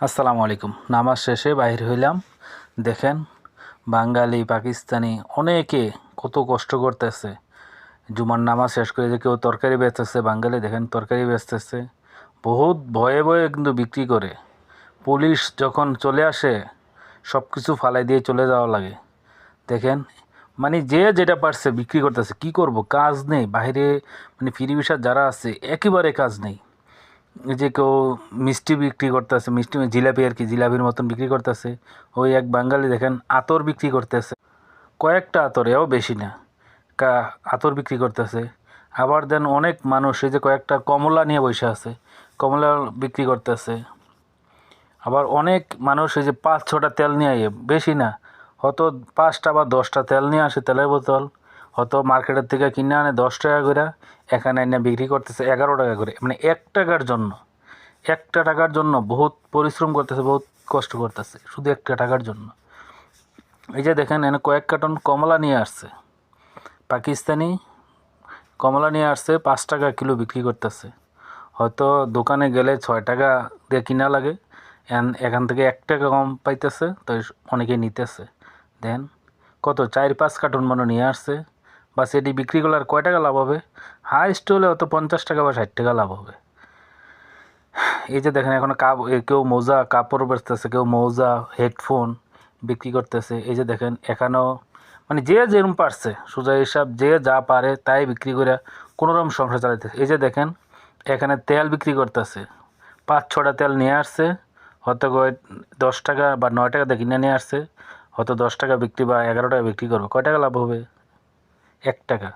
আসসালামু আলাইকুম। নামাজ শেষে বাইর হইলাম। দেখেন বাঙালি পাকিস্তানি অনেকে কত কষ্ট করতেছে। জুমার নামাজ শেষ করে যে কেউ তরকারি বেচতেছে, বাঙালি দেখেন তরকারি বেচতেছে, বহুত ভয়ে ভয়ে কিন্তু বিক্রি করে। পুলিশ যখন চলে আসে সব কিছু ফালাই দিয়ে চলে যাওয়া লাগে। দেখেন মানে যে যেটা পারছে বিক্রি করতেছে। কি করব, কাজ নেই বাইরে, মানে ফ্রি ভিসার যারা আছে একেবারে কাজ নেই। এই যে কেউ মিষ্টি বিক্রি করতেছে, মিষ্টি জিলাপি আর কি, জিলাপির মতন বিক্রি করতেছে। ওই এক বাঙালি দেখেন আতর বিক্রি করতেছে, কয়েকটা আতর, এও বেশি না, আতর বিক্রি করতেছে। আবার দেন অনেক মানুষ এই যে কয়েকটা কমলা নিয়ে বসে আছে, কমলা বিক্রি করতেছে। আবার অনেক মানুষ এই যে 5-6টা তেল নিয়ে আইয়ে, বেশি না, হয়তো 5টা বা 10টা তেল নিয়ে আসে, তেলের বোতল হয়তো মার্কেটের থেকে কিনে আনে 10 টাকা করে, এখানে এনে বিক্রি করতেছে 11 টাকা করে। মানে 1 টাকার জন্য, 1টা টাকার জন্য বহুত পরিশ্রম করতেছে, বহুত কষ্ট করতেছে শুধু 1টা টাকার জন্য। এই যে দেখেন এনে কয়েক কার্টন কমলা নিয়ে আসছে, পাকিস্তানি কমলা নিয়ে আসছে, 5 টাকা কিলো বিক্রি করতেছে। হয়তো দোকানে গেলে 6 টাকা দিয়ে কিনা লাগে, এখান থেকে 1 টাকা কম পাইতেছে, তো অনেকে নিতেছে। দেন কত 4-5 কার্টন মনে নিয়ে আসছে, বাস এটি বিক্রি করলে আর কয় টাকা লাভ হবে? হাইস্ট হলে হয়তো 50 টাকা বা 60 টাকা লাভ হবে। এই যে দেখেন এখন কেউ মোজা কাপড় বেচতেছে, কেউ মোজা হেডফোন বিক্রি করতেছে। এই যে দেখেন এখানেও মানে যে যেরকম পারছে, সোজা হিসাব যে যা পারে তাই বিক্রি করে কোনোরকম সংসার চালাইতেছে। এই যে দেখেন এখানে তেল বিক্রি করতেছে, 5-6টা তেল নিয়ে আসছে, হয়তো 10 টাকা বা 9 টাকা দিয়ে কিনে নিয়ে আসছে, হয়তো 10 টাকা বিক্রি বা 11 টাকা বিক্রি করবে, কয় টাকা লাভ হবে? 1 টাকা।